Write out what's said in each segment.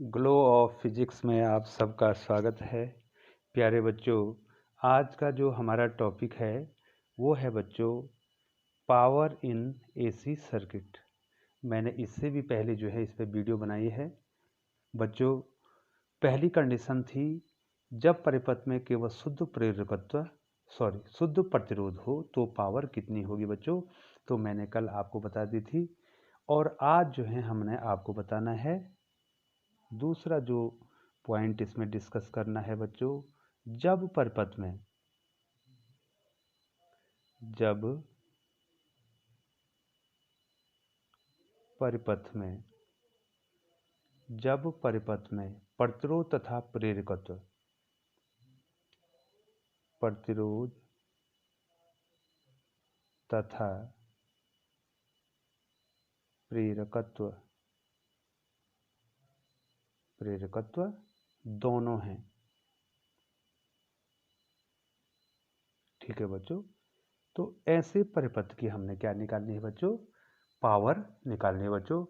Glow of physics में आप सबका स्वागत है। प्यारे बच्चों, आज का जो हमारा टॉपिक है वो है बच्चों पावर इन एसी सर्किट। मैंने इससे भी पहले जो है इस पे वीडियो बनाई है बच्चों। पहली कंडीशन थी जब परिपथ में केवल शुद्ध प्रतिरोध हो तो पावर कितनी होगी बच्चों, तो मैंने कल आपको बता दी थी। और आज जो है हमने आपको बताना है दूसरा जो पॉइंट इसमें डिस्कस करना है बच्चों, जब परिपथ में जब परिपथ में जब परिपथ में प्रतिरोध तथा प्रेरकत्व प्रतिरोध तथा प्रेरकत्व प्रेरकत्व दोनों हैं। ठीक है बच्चों, तो ऐसे परिपथ की हमने क्या निकालनी है बच्चों, पावर निकालनी है बच्चों।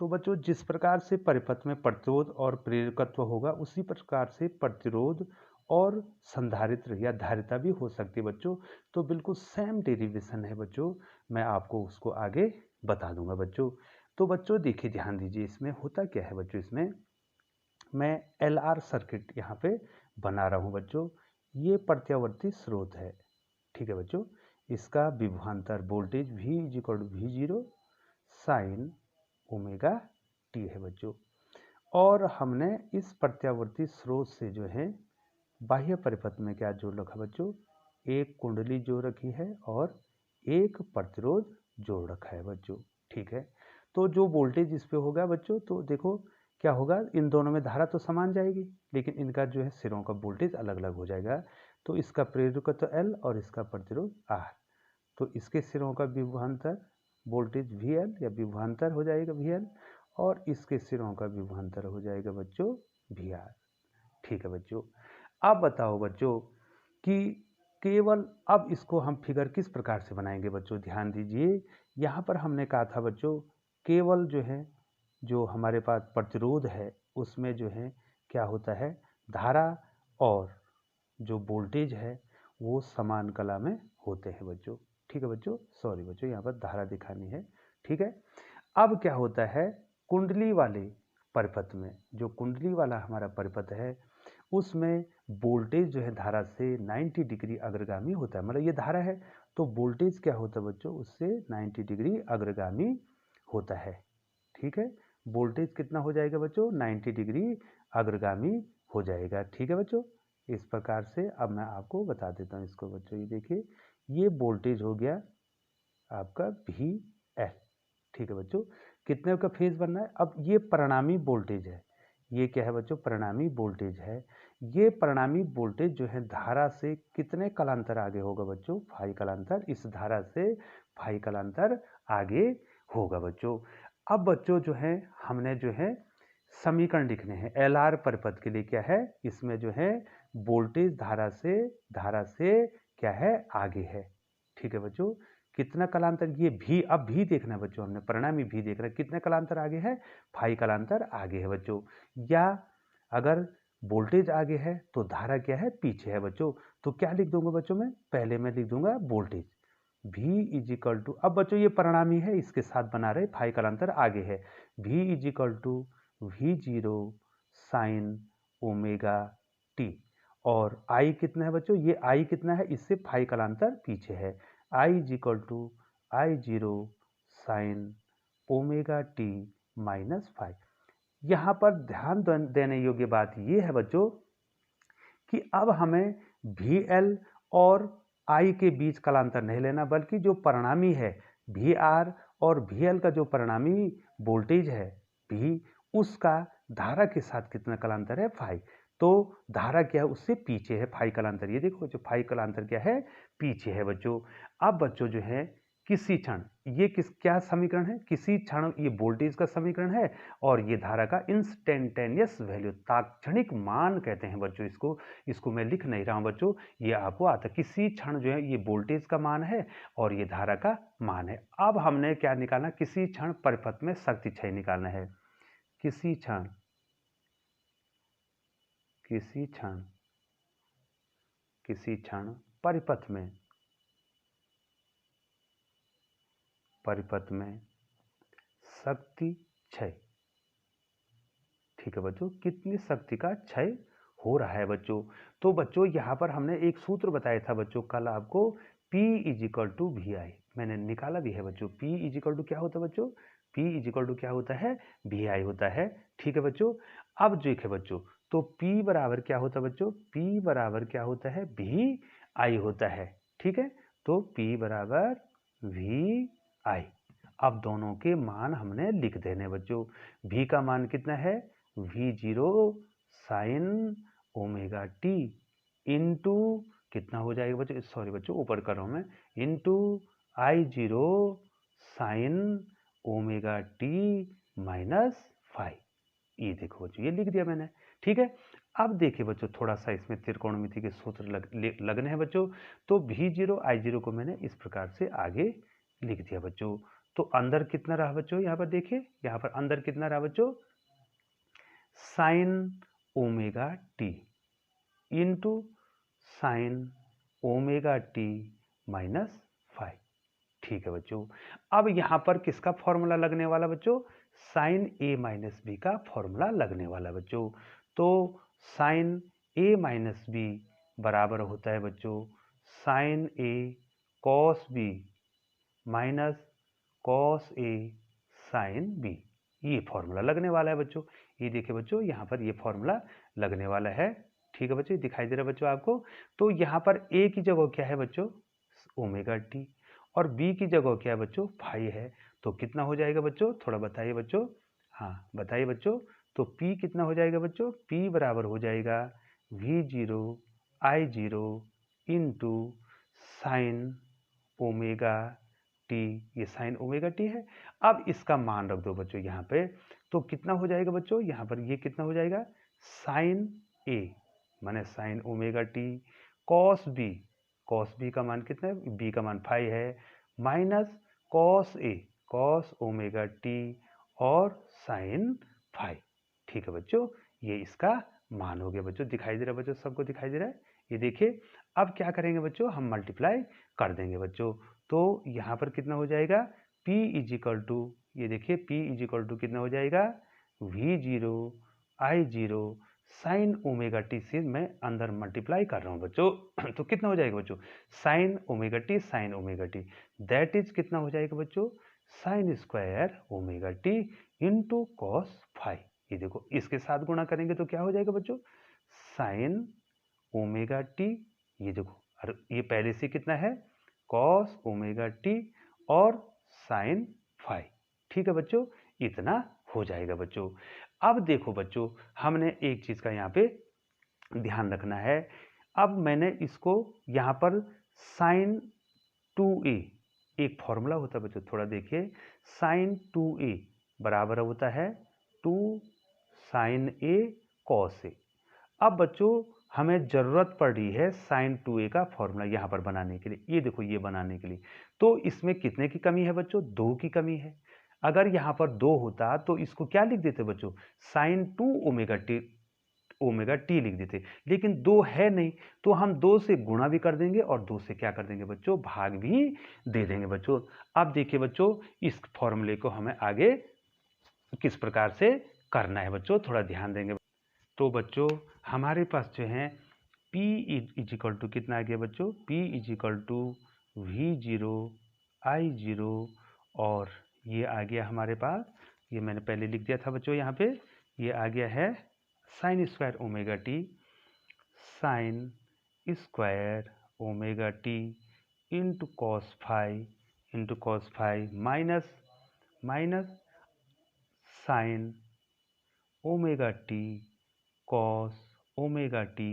तो बच्चों जिस प्रकार से परिपथ में प्रतिरोध और प्रेरकत्व होगा उसी प्रकार से प्रतिरोध और संधारित्र या धारिता भी हो सकती है बच्चों। तो बिल्कुल सेम डेरिवेशन है बच्चों, मैं आपको उसको आगे बता दूंगा बच्चों। तो बच्चों देखिए, ध्यान दीजिए, इसमें होता क्या है बच्चों, इसमें मैं LR सर्किट यहाँ पे बना रहा हूँ बच्चों। ये प्रत्यावर्ती स्रोत है, ठीक है बच्चों। इसका विभवांतर voltage V equal to V0 sine omega T है बच्चों। और हमने इस प्रत्यावर्ती स्रोत से जो है बाह्य परिपथ में क्या जोड़ रखा बच्चों, एक कुंडली जोड़ रखी है और एक प्रतिरोध जोड़ रखा है बच्चों। ठीक है, तो जो वोल्टेज इस पे होगा बच्चों, तो देखो क्या होगा, इन दोनों में धारा तो समान जाएगी लेकिन इनका जो है सिरों का वोल्टेज अलग अलग हो जाएगा। तो इसका प्रेरकत्व L और इसका प्रतिरोध R। तो इसके सिरों का विभवांतर वोल्टेज VL या विभवांतर हो जाएगा VL, और इसके सिरों का विभवांतर हो जाएगा बच्चों VR। ठीक है बच्चों, अब बताओ बच्चों कि केवल अब इसको हम फिगर किस प्रकार से बनाएंगे बच्चों। ध्यान दीजिए, यहाँ पर हमने कहा था बच्चों केवल जो है जो हमारे पास प्रतिरोध है उसमें जो है क्या होता है, धारा और जो वोल्टेज है वो समान कला में होते हैं बच्चों। ठीक है बच्चों, सॉरी बच्चों, यहाँ पर धारा दिखानी है। ठीक है, अब क्या होता है, कुंडली वाले परिपथ में, जो कुंडली वाला हमारा परिपथ है उसमें वोल्टेज जो है धारा से 90 डिग्री अग्रगामी होता है। मतलब ये धारा है तो वोल्टेज क्या होता है बच्चों, उससे 90 डिग्री अग्रगामी होता है। ठीक है, वोल्टेज कितना हो जाएगा बच्चों, 90 डिग्री अग्रगामी हो जाएगा। ठीक है बच्चों, इस प्रकार से अब मैं आपको बता देता हूँ इसको बच्चों। ये देखिए, ये वोल्टेज हो गया आपका VL। ठीक है बच्चों, कितने का फेज बनना है, अब ये परिणामी वोल्टेज है। ये क्या है बच्चों, परिणामी वोल्टेज है। ये परिणामी वोल्टेज जो है धारा से कितने कलांतर आगे होगा बच्चों, फाई कलांतर। इस धारा से फाई कलांतर आगे होगा बच्चों। अब बच्चों जो है हमने जो है समीकरण लिखने हैं LR परिपथ के लिए। क्या है इसमें जो है वोल्टेज धारा से क्या है, आगे है। ठीक है बच्चों, कितना कलांतर, ये भी अब भी देखना है बच्चों, हमने परिणामी भी देखना है, कितने कलांतर आगे है, फाई कलांतर आगे है बच्चों। या अगर वोल्टेज आगे है तो धारा क्या है, पीछे है बच्चों। तो क्या लिख दूंगा बच्चों, मैं पहले मैं लिख दूंगा voltage V is equal to, अब बच्चों ये परिणामी है इसके साथ बना रहे, फाई कलांतर आगे है, V is equal to V0 sine omega T. और I कितना है बच्चों, ये I कितना है, इससे फाई कलांतर पीछे है, I is equal to I0 sine omega T minus phi. यहाँ पर ध्यान देने योग्य बात ये है बच्चों कि अब हमें VL और I के बीच कलांतर नहीं लेना, बल्कि जो परिणामी है VR और VL का जो परिणामी वोल्टेज है V, उसका धारा के साथ कितना कलांतर है, फाई। तो धारा क्या है, उससे पीछे है फाई कलांतर। ये देखो जो फाई कलांतर क्या है, पीछे है बच्चों। अब बच्चों जो है किसी क्षण, ये क्या समीकरण है, किसी क्षण ये वोल्टेज का समीकरण है और ये धारा का इंस्टेंटेनियस वैल्यू, तात्क्षणिक मान कहते हैं बच्चों इसको। इसको मैं लिख नहीं रहा हूं बच्चों, ये आपको आता, किसी क्षण जो है ये वोल्टेज का मान है और ये धारा का मान है। अब हमने क्या निकालना, किसी क्षण परिपथ में शक्ति क्षय निकालना है। किसी क्षण किसी क्षण परिपथ में शक्ति क्षय। ठीक है बच्चों, कितनी शक्ति का क्षय हो रहा है बच्चों। तो बच्चों यहाँ पर हमने एक सूत्र बताया था बच्चों कल आपको, P = VI, मैंने निकाला भी है बच्चों। P = क्या होता है बच्चों? P = क्या होता है? VI होता है। ठीक है बच्चों, अब देखिए बच्चों, तो P बराबर क्या होता है बच्चों? P बराबर क्या होता है? VI होता है। ठीक है, तो P बराबर VI। अब दोनों के मान हमने लिख देने बच्चों। V का मान कितना है? V0 sine omega T into कितना हो जाएगा बच्चों? सॉरी बच्चों, ऊपर कर रहा हूं मैं, into I0 sine omega T -5। ये देखो बच्चों, ये लिख दिया मैंने। ठीक है, अब देखिए बच्चों, थोड़ा सा इसमें त्रिकोणमिति के सूत्र लगने हैं बच्चों। तो V0 I0 को मैंने इस प्रकार से आगे लिख दिया बच्चों। तो अंदर कितना रहा बच्चों? यहाँ पर देखिए, यहाँ पर अंदर कितना रहा बच्चों? Sign omega T into sine omega T -5। ठीक है बच्चों, अब यहां पर किसका फॉर्मूला लगने वाला बच्चों? साइन A - B का फॉर्मूला लगने वाला बच्चों। तो साइन A - B बराबर होता है बच्चों sine A cos B minus cos A sine B। ये फॉर्मूला लगने वाला है बच्चों। ये देखिए बच्चों, यहाँ पर ये फॉर्मूला लगने वाला है। ठीक है बच्चों, दिखाई दे रहा है बच्चों आपको। तो यहाँ पर A की जगह क्या है बच्चों? ओमेगा टी, और B की जगह क्या है बच्चों? फाई है। तो कितना हो जाएगा बच्चों? थोड़ा बताइए बच्चों। हाँ बताइए बच्चों। तो P कितना हो जाएगा बच्चों? P बराबर हो जाएगा V0 I0 into sine omega T. ये साइन ओमेगा टी है। अब इसका मान रख दो बच्चों यहाँ पे। तो कितना हो जाएगा बच्चों? यहाँ पर ये कितना हो जाएगा? साइन A माने sign omega T cos B का मान कितना है? B का मान 5 है, minus cos A cos omega T और साइन 5। ठीक है बच्चों, ये इसका मान हो गया बच्चों। दिखाई दे रहा है बच्चों? सबको दिखाई दे रहा है? ये देखिए, अब क्या करेंगे बच्चों? हम मल्टीप्लाई कर देंगे बच्चों। तो यहाँ पर कितना हो जाएगा? P = ये देखिए, P = कितना हो जाएगा? V0 I0 sine omega T से मैं अंदर मल्टीप्लाई कर रहा हूँ बच्चों। तो कितना हो जाएगा बच्चों? Sign omega T that is कितना हो जाएगा बच्चों? Sine square omega T into cos 5। ये देखो, इसके साथ गुणा करेंगे तो क्या हो जाएगा बच्चों? साइन ओमेगा टी, ये देखो, और ये पहले से कितना है? कॉस ओमेगा टी और साइन 5। ठीक है बच्चों, इतना हो जाएगा बच्चों। अब देखो बच्चों, हमने एक चीज का यहाँ पे ध्यान रखना है। अब मैंने इसको यहाँ पर साइन 2a, एक फॉर्मूला होता है बच्चों, थोड़ा देखिए, साइन 2a बराबर होता है 2 साइन a कॉस a। अब बच्चों, हमें जरूरत पड़ रही है साइन 2a का फॉर्मूला यहाँ पर बनाने के लिए। ये देखो, ये बनाने के लिए तो इसमें कितने की कमी है बच्चों? 2 की कमी है। अगर यहाँ पर 2 होता तो इसको क्या लिख देते बच्चों? साइन 2 ओमेगा टी लिख देते, लेकिन 2 है नहीं, तो हम 2 से गुणा भी कर देंगे और 2 से क्या कर देंगे बच्चों? भाग भी दे देंगे बच्चों। अब देखिए बच्चों, इस फॉर्मूले को हमें आगे किस प्रकार से करना है बच्चों, थोड़ा ध्यान देंगे। तो बच्चों, हमारे पास जो है P = कितना आ गया बच्चों? P = V0 I0, और ये आ गया हमारे पास, ये मैंने पहले लिख दिया था बच्चों यहाँ पे, ये आ गया है sign square omega T sign square omega T into cos 5 minus sign omega T cos omega T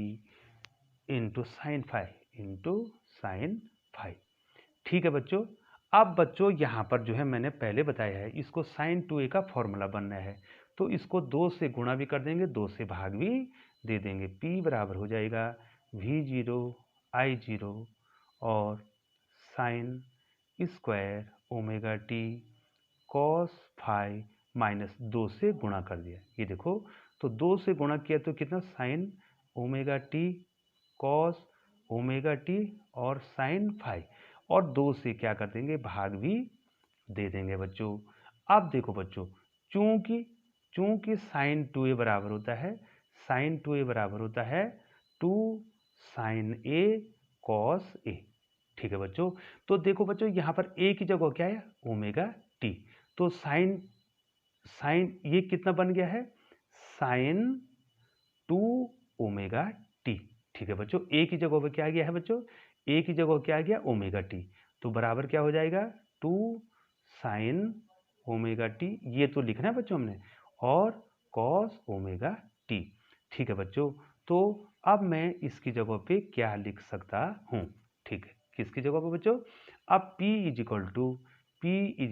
into sine 5। ठीक है बच्चों। अब बच्चों, यहाँ पर जो है मैंने पहले बताया है, इसको साइन 2a का फॉर्मूला बनना है, तो इसको 2 से गुणा भी कर देंगे, 2 से भाग भी दे देंगे। P बराबर हो जाएगा V0 I0 और sign square omega T cos 5 minus 2 से गुणा कर दिया। ये देखो, तो 2 से गुणा किया तो कितना? Sign omega T cos omega T और साइन फाई, और 2 से क्या कर देंगे, भाग भी दे देंगे बच्चों। अब देखो बच्चों, चूंकि चूंकि साइन 2a बराबर होता है, साइन 2a बराबर होता है 2 साइन ए कॉस ए। ठीक है बच्चों, तो देखो बच्चों यहाँ पर ए की जगह क्या है, ओमेगा टी। तो साइन साइन ये कितना बन गया है, साइन 2 ओमेगा टी। ठीक है बच्चों, ए की जगह पर क्या गया है बच्चों, ए की जगह क्या गया, ओमेगा टी। तो बराबर क्या हो जाएगा, 2 साइन ओमेगा टी, ये तो लिखना है बच्चों हमने, और कॉस ओमेगा टी। ठीक है बच्चों, तो अब मैं इसकी जगह पे क्या लिख सकता हूँ। ठीक है, किसकी जगह पे बच्चों, अब P इज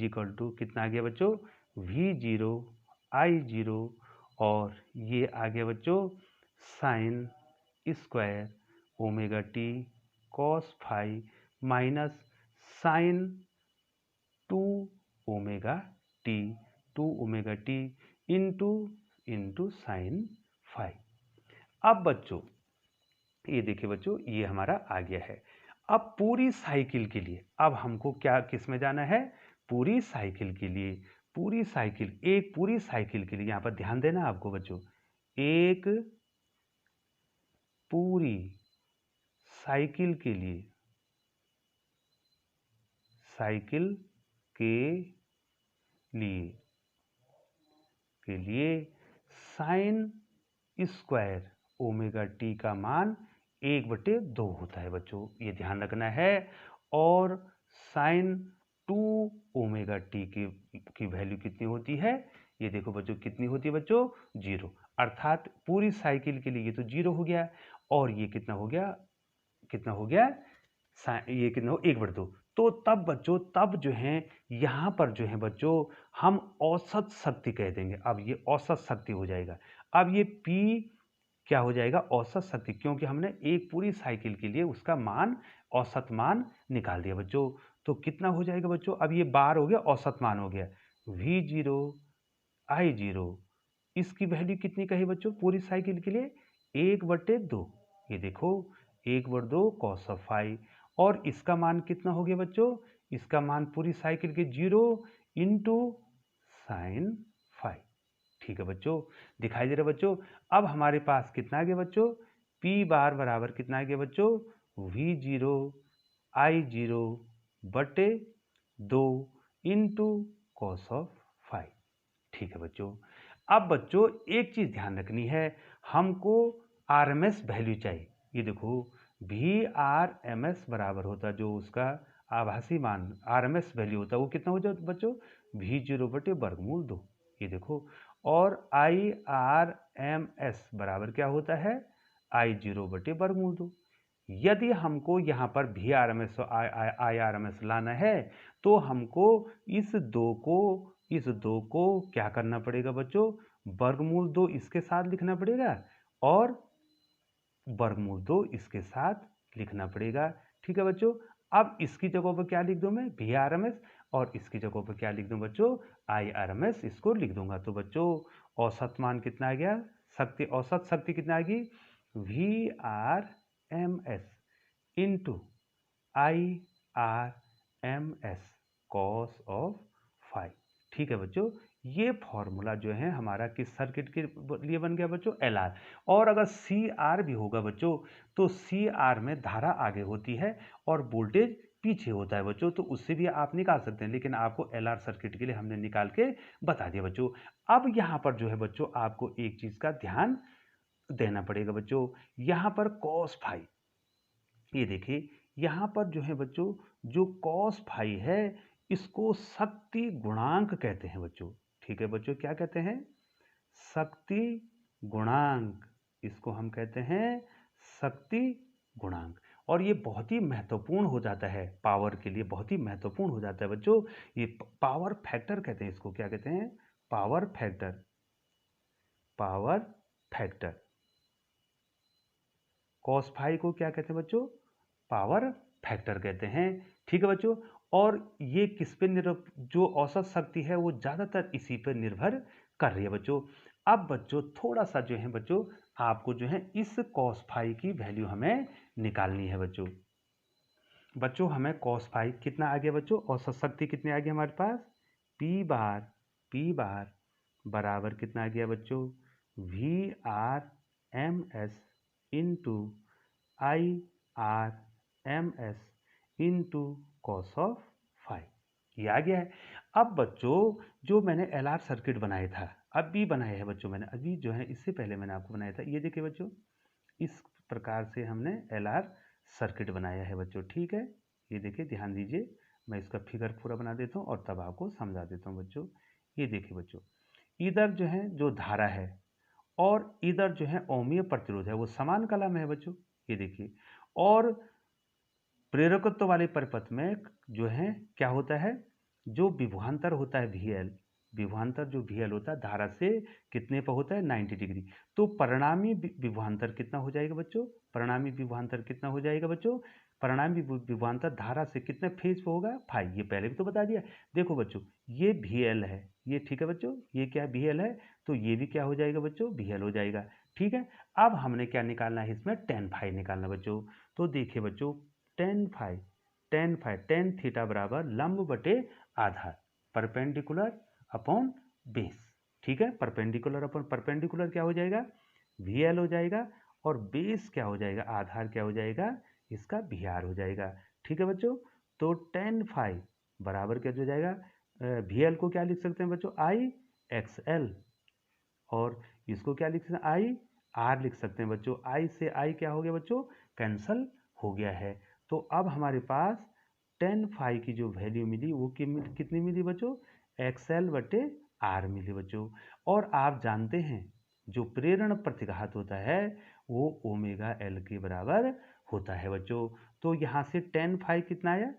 इक्वल टू कितना आ गया बच्चों, V0 I0, और ये आ गया बच्चों sine square omega T cos phi minus sine 2 omega T 2 omega T into into sine phi. अब बच्चों ये देखिए बच्चों, ये हमारा आ गया है। अब पूरी साइकिल के लिए अब हमको क्या किस में जाना है, पूरी साइकिल के लिए, पूरी साइकिल, एक पूरी साइकिल के लिए यहाँ पर ध्यान देना आपको बच्चों, एक पूरी साइकिल के लिए, साइकिल के लिए के लिए साइन स्क्वायर ओमेगा टी का मान 1/2 होता है बच्चों, ये ध्यान रखना है। और साइन 2 ओमेगा टी की वैल्यू कितनी होती है, ये देखो बच्चों कितनी होती है बच्चों, 0। अर्थात पूरी साइकिल के लिए ये तो 0 हो गया, और ये कितना हो गया, कितना हो गया, ये कितना हो, 1/2। तो तब बच्चों, तब जो है यहाँ पर जो है बच्चों हम औसत शक्ति कह देंगे। अब ये औसत शक्ति हो जाएगा। अब ये P क्या हो जाएगा, औसत शक्ति, क्योंकि हमने एक पूरी साइकिल के लिए उसका मान, औसत मान निकाल दिया बच्चों। तो कितना हो जाएगा बच्चों, अब ये बार हो गया, औसत मान हो गया, V0 I0, इसकी वैल्यू कितनी कही बच्चों पूरी साइकिल के लिए, 1/2। ये देखो 1/2 कॉस ऑफ फाई, और इसका मान कितना हो गया बच्चों, इसका मान पूरी साइकिल के 0 इंटू साइन फाई। ठीक है बच्चों, दिखाई दे रहा है बच्चों। अब हमारे पास कितना आ गया बच्चों, P बार बराबर कितना आ गया बच्चों, V0 I0 बटे 2 इंटू कॉस ऑफ फाई। ठीक है बच्चों, अब बच्चों एक चीज ध्यान रखनी है, हमको आरएमएस वैल्यू चाहिए। ये देखो VRMS बराबर होता है, जो उसका आभासी मान आरएमएस वैल्यू होता है, वो कितना हो जाए बच्चों, V0 बटे वर्गमूल 2। ये देखो, और IRMS बराबर क्या होता है, I0 बटे वर्गमूल 2। यदि हमको यहाँ पर VRMS और IRMS लाना है, तो हमको इस दो को क्या करना पड़ेगा बच्चों, वर्गमूल 2 इसके साथ लिखना पड़ेगा, और वर्गमूल 2 इसके साथ लिखना पड़ेगा। ठीक है बच्चों, अब इसकी जगह पर क्या लिख दूं मैं, VRMS, और इसकी जगह पर क्या लिख दूं बच्चों, IRMS, इसको लिख दूंगा। तो बच्चों औसत मान कितना आ गया, शक्ति, औसत शक्ति कितना आ गई, VRMS into IRMS cos of phi. ठीक है बच्चों, ये फॉर्मूला जो है हमारा किस सर्किट के लिए बन गया बच्चों, LR। और अगर CR भी होगा बच्चों, तो CR में धारा आगे होती है और वोल्टेज पीछे होता है बच्चों, तो उससे भी आप निकाल सकते हैं, लेकिन आपको LR सर्किट के लिए हमने निकाल के बता दिया बच्चों। अब यहाँ पर जो है बच्चों आपको एक चीज का ध्यान देना पड़ेगा बच्चों, यहाँ पर कॉस फाई, ये देखिए यहाँ पर जो है बच्चों, जो कॉस फाई है, इसको शक्ति गुणांक कहते हैं बच्चों। ठीक है बच्चों, क्या कहते हैं, शक्ति गुणांक, इसको हम कहते हैं शक्ति गुणांक। और ये बहुत ही महत्वपूर्ण हो जाता है, पावर के लिए बहुत ही महत्वपूर्ण हो जाता है बच्चों। ये पावर फैक्टर कहते हैं, इसको क्या कहते हैं, power factor, power factor. Cos phi को क्या कहते हैं बच्चों, पावर फैक्टर कहते हैं। ठीक है बच्चों, और ये किस पे निर्भर, जो औसत शक्ति है वो ज़्यादातर इसी पर निर्भर कर रही है बच्चों। अब बच्चों थोड़ा सा जो है बच्चों आपको जो है इस cos फाई की वैल्यू हमें निकालनी है बच्चों। बच्चों हमें cos फाई कितना आ गया बच्चों, औसत शक्ति कितनी आ गई हमारे पास, पी बार बराबर कितना आ गया बच्चों, V R M S into I R M S into cos of phi, ये आ गया है। अब बच्चों जो मैंने एल आर सर्किट बनाया था, अभी बनाया है बच्चों मैंने, अभी जो है इससे पहले मैंने आपको बनाया था, ये देखिए बच्चों इस प्रकार से हमने एल आर सर्किट बनाया है बच्चों। ठीक है, ये देखिए ध्यान दीजिए, मैं इसका फिगर पूरा बना देता हूँ और तब आपको समझा देता हूँ बच्चों। ये देखिए बच्चों, इधर जो है जो धारा है और इधर जो है ओमीय प्रतिरोध है, वो समान कला में है बच्चों। ये देखिए, और प्रेरकत्व वाले परिपथ में जो है क्या होता है, जो विभवांतर होता है VL, विभवांतर जो VL होता है धारा से कितने पर होता है, 90 डिग्री। तो परिणामी विभवांतर कितना हो जाएगा बच्चों, परिणामी विभवांतर कितना हो जाएगा बच्चों, परिणामी विभवांतर धारा से कितने फेज पे होगा, फाइव, ये पहले भी तो बता दिया। देखो बच्चों ये VL है, ये ठीक है बच्चों, ये क्या VL है, तो ये भी क्या हो जाएगा बच्चों, VL हो जाएगा। ठीक है, अब हमने क्या निकालना है इसमें, टेन फाइव निकालना बच्चों। तो देखिए बच्चों टेन थीटा बराबर लंब बटे आधार, परपेंडिकुलर अपॉन बेस। ठीक है, परपेंडिकुलर अपॉन परपेंडिकुलर क्या हो जाएगा, VL हो जाएगा, और बेस क्या हो जाएगा, आधार क्या हो जाएगा, इसका VR हो जाएगा। ठीक है बच्चों, तो टेन फाइव बराबर क्या हो जाएगा, VL को क्या लिख सकते हैं बच्चों, IXL, और इसको क्या लिख सकते हैं, IR लिख सकते हैं बच्चों। I से I क्या हो गया बच्चों, कैंसल हो गया है। तो अब हमारे पास टेन फाइव की जो वैल्यू मिली वो कितनी मिली बच्चों, XL बटे R मिली बच्चों। और आप जानते हैं जो प्रेरण प्रतिघात होता है वो ओमेगा L के बराबर होता है बच्चों। तो यहाँ से टेन फाइव कितना आया,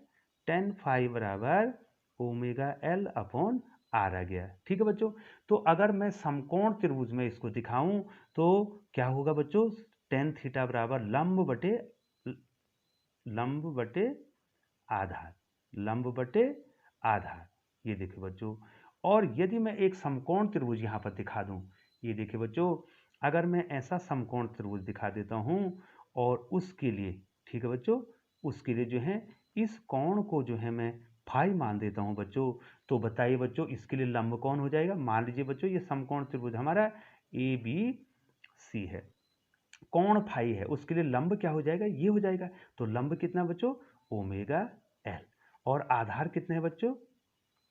टेन फाइव बराबर ओमेगा L अपॉन R आ गया। ठीक है बच्चों, तो अगर मैं समकोण त्रिभुज में इसको दिखाऊं तो क्या होगा बच्चों, टेन थीटा बराबर लंब बटे आधार, लंब बटे आधार, ये देखिए बच्चों। और यदि मैं एक समकोण त्रिभुज यहाँ पर दिखा दूं, ये देखिए बच्चों, अगर मैं ऐसा समकोण त्रिभुज दिखा देता हूँ और उसके लिए, ठीक है बच्चों, उसके लिए जो है इस कोण को जो है मैं फाई मान देता हूँ बच्चों, तो बताइए बच्चों इसके लिए लंब कौन हो जाएगा। मान लीजिए बच्चों ये समकोण त्रिभुज हमारा ABC है, कोण फाई है, उसके लिए लंब क्या हो जाएगा, ये हो जाएगा। तो लंब कितना बच्चों, ओमेगा L, और आधार कितने हैं बच्चों,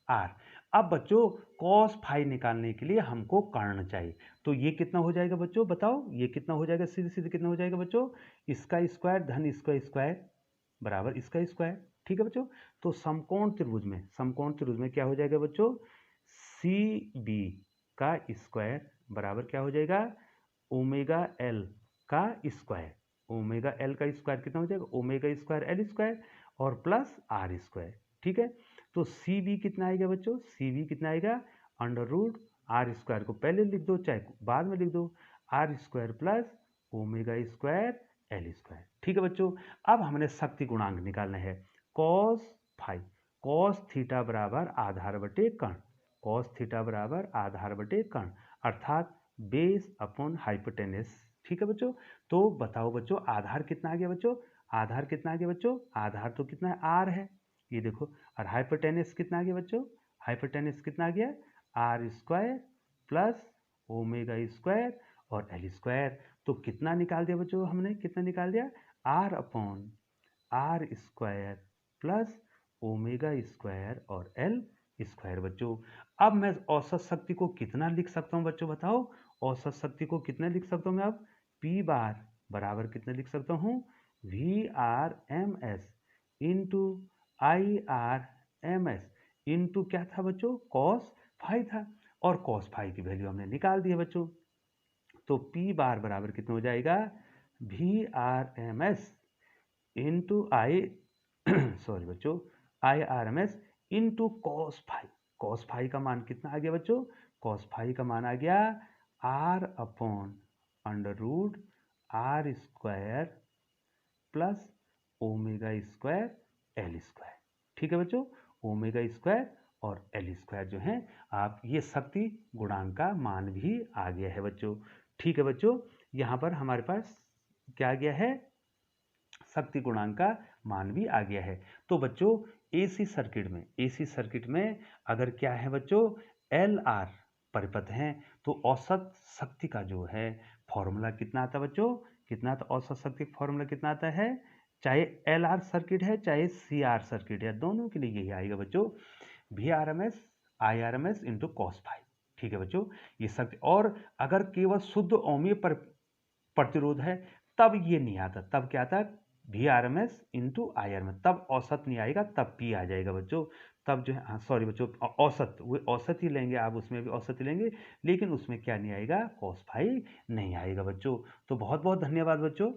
R। अब बच्चों cos फाई निकालने के लिए हमको कर्ण चाहिए, तो ये कितना हो जाएगा बच्चों, बताओ ये कितना हो जाएगा, सीधे सीधे कितना हो जाएगा बच्चों, इसका स्क्वायर धन इसका स्क्वायर बराबर इसका स्क्वायर। ठीक है बच्चों, तो समकोण त्रिभुज में क्या हो जाएगा बच्चों, CB का स्क्वायर बराबर क्या हो जाएगा, ओमेगा L का स्क्वायर, ओमेगा L का स्क्वायर कितना हो जाएगा, ओमेगा स्क्वायर L स्क्वायर और प्लस R स्क्वायर। ठीक है, तो CB कितना आएगा बच्चों, CB कितना आएगा, अंडर रूट R स्क्वायर को पहले लिख दो चाहे बाद में लिख दो, R square plus omega square L square. ठीक है बच्चों, अब हमने शक्ति गुणांक निकालना है, cos फाइव, cos थीटा बराबर आधार बटे कर्ण, cos थीटा बराबर आधार बटे कर्ण, अर्थात बेस अपॉन हाइपोटेनस। ठीक है बच्चों, तो बताओ बच्चों आधार कितना आ गया बच्चों, आधार कितना आ गया बच्चों, आधार तो कितना है, R है, ये देखो। और हाइपोटेनस कितना आ गया बच्चों, हाइपोटेनस कितना आ गया, R square plus omega square और L स्क्वायर। तो कितना निकाल दिया बच्चों हमने, कितना निकाल दिया, R upon R square plus omega square और L स्क्वायर बच्चों। अब मैं औसत शक्ति को कितना लिख सकता हूँ बच्चों, बताओ औसत शक्ति को कितना लिख सकता हूँ मैं, अब P बार बराबर कितना लिख सकता हूँ, VRMS इंटू IRMS इंटू क्या था बच्चों, cos फाइव था, और cos फाइव की वैल्यू हमने निकाल दी है बच्चों। तो P बार बराबर कितना हो जाएगा, VRMS इंटू सॉरी बच्चों, IRMS into cos five, cos five का मान कितना आ गया बच्चों, cos फाइव का मान आ गया R upon under root R square plus omega square L square. ठीक है बच्चों, ओमेगा स्क्वायर और एल स्क्वायर जो है आप ये शक्ति गुणांक का मान भी आ गया है बच्चों। ठीक है बच्चों, यहाँ पर हमारे पास क्या आ गया है, शक्ति गुणांक का मान भी आ गया है। तो बच्चों एसी सर्किट में अगर क्या है बच्चों, एल आर परिपथ है, तो औसत शक्ति का जो है फॉर्मूला कितना आता है बच्चों, कितना आता, औसत शक्ति फॉर्मूला कितना आता है, चाहे एल आर सर्किट है चाहे सी आर सर्किट है, दोनों के लिए यही आएगा बच्चों, V R M S I R M S into cos phi. ठीक है बच्चों, ये शक्ति, और अगर केवल शुद्ध ओमीय पर प्रतिरोध है तब ये नहीं आता, तब क्या आता है, V R M S into I R M S, तब औसत नहीं आएगा, तब पी आ जाएगा बच्चों। तब जो है, हाँ सॉरी बच्चों, औसत, वो औसत ही लेंगे आप, उसमें भी औसत ही लेंगे, लेकिन उसमें क्या नहीं आएगा, कॉस फाई नहीं आएगा बच्चों। तो बहुत बहुत धन्यवाद बच्चों।